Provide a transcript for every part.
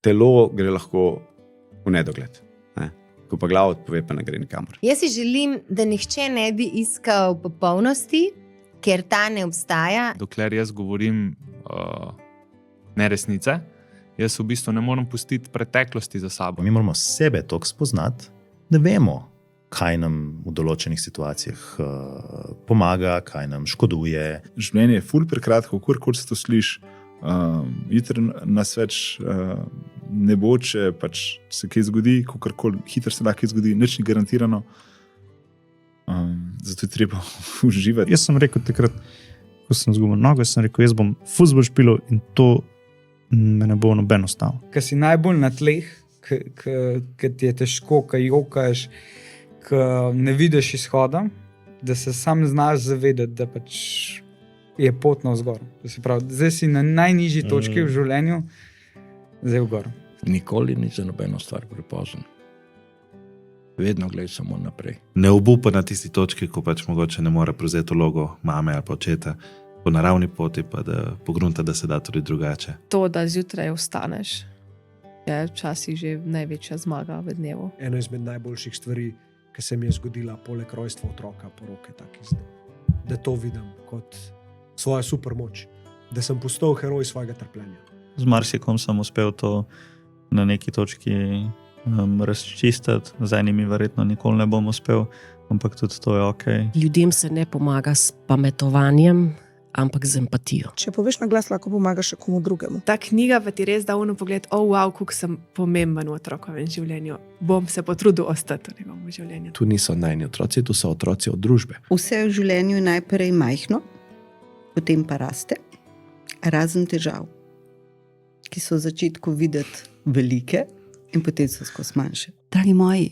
telo gre lahko v nedogled. Ne? Ko pa glava odpove, pa ne gre nikamor. Jaz si želim, da nihče ne bi iskal popolnosti, ker ta ne obstaja. Dokler jaz govorim neresnice, jaz v bistvu ne morem pustiti preteklosti za sabo. Mi moramo sebe toliko spoznati, da vemo, kaj nam v določenih situacijah pomaga, kaj nam škoduje. Življenje je ful prekratko, kolikor se to sliši. Jutri nas več ne bo, če pač se kaj zgodi, kakorkoli hitro se lahko zgodi, nič ni garantirano. Zato je treba uživati. Jaz sem rekel takrat, ko sem zgubil nogo, sem rekel, jaz bom fuzbol špilal in to me ne bo noben ostal. Ko si najbolj na tleh, ko ti je težko, ko jokaš, ko ne vidiš izhoda, da se sam znaš zavedati, da pač je pot navzgor. Zdaj si na najnižji točki v življenju, zdaj v gor. Nikoli ni za nobeno stvar prepozno. Vedno gledaj samo naprej. Ne obupa na tisti točki, ko pač mogoče ne more prevzeti vlogo mame ali pa očeta, po naravni poti pa da pogrunta, da se da tudi drugače. To, da zjutraj vstaneš, je včasih že največja zmaga v dnevu. Eno izmed najboljših stvari, ki se mi je zgodila poleg rojstva otroka, poroke, da to vidim kot svojo supermoč, da sem postal heroj svojega trpljenja. Z marsikom sem uspel to na neki točki razčistiti, z enimi verjetno nikoli ne bom uspel, ampak tudi to je okej. Ljudem se ne pomaga s pametovanjem, ampak z empatijo. Če poveš na glas, lahko pomagaš še komu drugemu. Ta knjiga pa ti res da pogled, wow, kako sem pomemben v otrokovem življenju. Bom se potrudil ostati v njegovem življenju. Tu niso najni otroci, tu so otroci od družbe. Vse v življenju je najprej majhno, potem pa raste, razen težav, ki so v začetku videti velike in potem so skozi manjše. Dragi moji,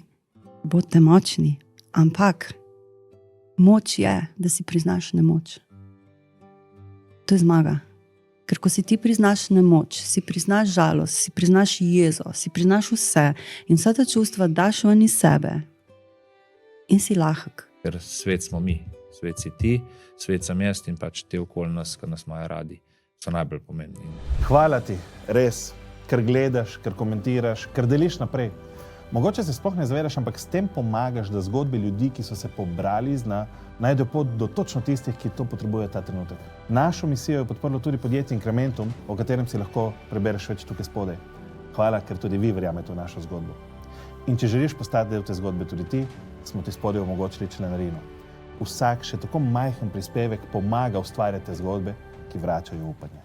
bodite močni, ampak moč je, da si priznaš nemoč. To je zmaga. Ker ko si ti priznaš nemoč, si priznaš žalost, si priznaš jezo, si priznaš vse in vsa ta čustva daš ven iz sebe in si lahek. Ker svet smo mi, svet si ti, svet sem jaz in pač te okoli nas, ki nas imajo radi, so najbolj pomembni. Hvala ti, res, ker gledaš, ker komentiraš, ker deliš naprej. Mogoče se sploh ne zavedaš, ampak s tem pomagaš, da zgodbe ljudi, ki so se pobrali iz dna, najdejo pot do točno tistih, ki to potrebujejo ta trenutek. Našo misijo je podprlo tudi podjetje Incrementum, o katerem si lahko prebereš več tukaj spodaj. Hvala, ker tudi vi verjamete v našo zgodbo. In če želiš postati del te zgodbe tudi ti, smo ti spodaj omogočili članarino. Vsak še tako majhen prispevek pomaga ustvarjati te zgodbe, ki vračajo upanje.